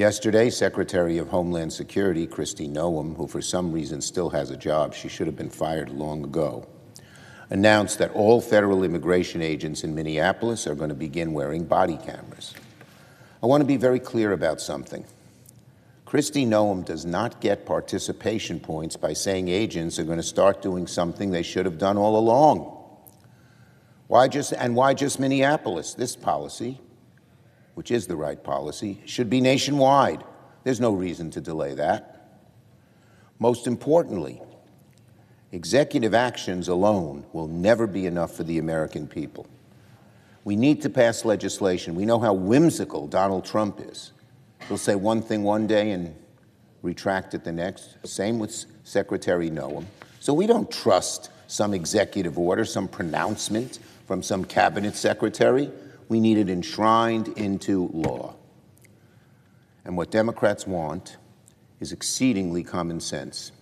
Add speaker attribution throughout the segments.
Speaker 1: Yesterday, Secretary of Homeland Security Kristi Noem, who for some reason still has a job, she should have been fired long ago, announced that all federal immigration agents in Minneapolis are going to begin wearing body cameras. I want to be very clear about something. Kristi Noem does not get participation points by saying agents are going to start doing something they should have done all along. Why just Minneapolis? This policy, which is the right policy, should be nationwide. There's no reason to delay that. Most importantly, executive actions alone will never be enough for the American people. We need to pass legislation. We know how whimsical Donald Trump is. He'll say one thing one day and retract it the next. Same with Secretary Noem. So we don't trust some executive order, some pronouncement from some cabinet secretary. We need it enshrined into law. And what Democrats want is exceedingly common sense.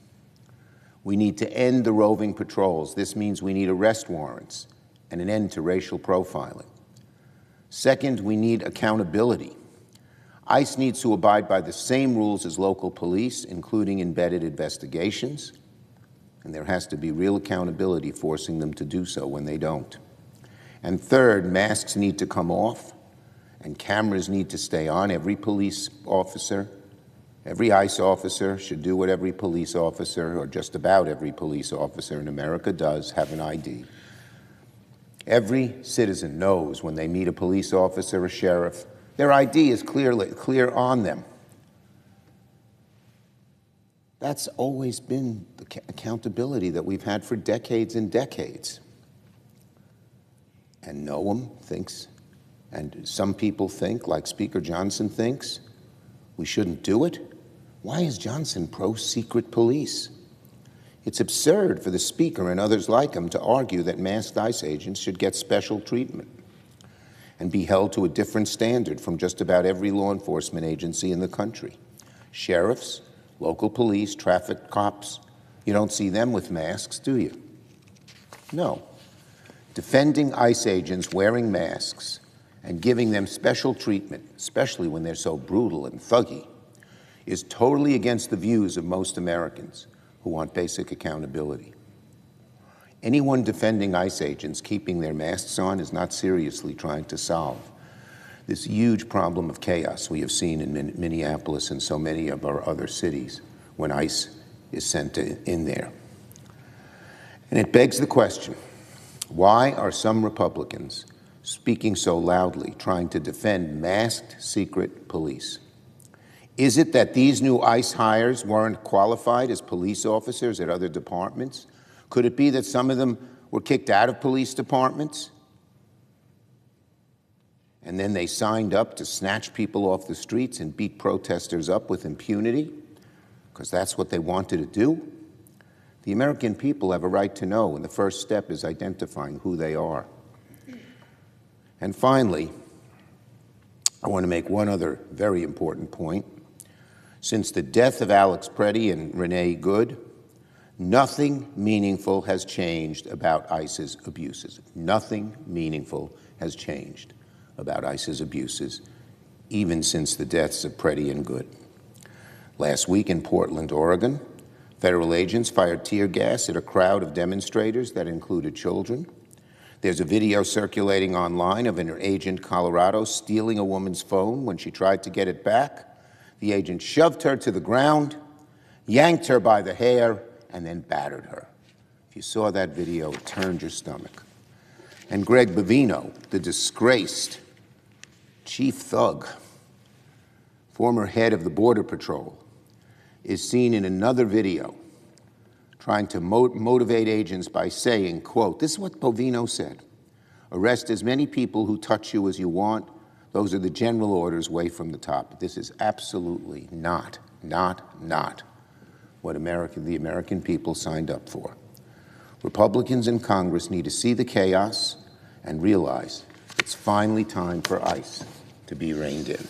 Speaker 1: We need to end the roving patrols. This means we need arrest warrants and an end to racial profiling. Second, we need accountability. ICE needs to abide by the same rules as local police, including embedded investigations, and there has to be real accountability forcing them to do so when they don't. And third, masks need to come off and cameras need to stay on. Every police officer, every ICE officer should do what every police officer, or just about every police officer in America does, have an ID. Every citizen knows when they meet a police officer or sheriff, their ID is clear on them. That's always been the accountability that we've had for decades and decades. And Noem thinks, and some people think, like Speaker Johnson thinks, we shouldn't do it. Why is Johnson pro-secret police? It's absurd for the Speaker and others like him to argue that masked ICE agents should get special treatment and be held to a different standard from just about every law enforcement agency in the country. Sheriffs, local police, traffic cops, you don't see them with masks, do you? No. Defending ICE agents wearing masks and giving them special treatment, especially when they're so brutal and thuggy, is totally against the views of most Americans who want basic accountability. Anyone defending ICE agents keeping their masks on is not seriously trying to solve this huge problem of chaos we have seen in Minneapolis and so many of our other cities when ICE is sent in there. And it begs the question, why are some Republicans speaking so loudly, trying to defend masked secret police? Is it that these new ICE hires weren't qualified as police officers at other departments? Could it be that some of them were kicked out of police departments and then they signed up to snatch people off the streets and beat protesters up with impunity because that's what they wanted to do? The American people have a right to know, and the first step is identifying who they are. And finally, I want to make one other very important point. Since the death of Alex Preddy and Renee Good, nothing meaningful has changed about ICE's abuses. Nothing meaningful has changed about ICE's abuses, even since the deaths of Preddy and Good. Last week in Portland, Oregon, federal agents fired tear gas at a crowd of demonstrators that included children. There's a video circulating online of an agent in Colorado stealing a woman's phone. When she tried to get it back, the agent shoved her to the ground, yanked her by the hair, and then battered her. If you saw that video, it turned your stomach. And Greg Bovino, the disgraced chief thug, former head of the Border Patrol, is seen in another video trying to motivate agents by saying, quote, this is what Bovino said, arrest as many people who touch you as you want. Those are the general orders way from the top. This is absolutely not what the American people signed up for. Republicans in Congress need to see the chaos and realize it's finally time for ICE to be reined in.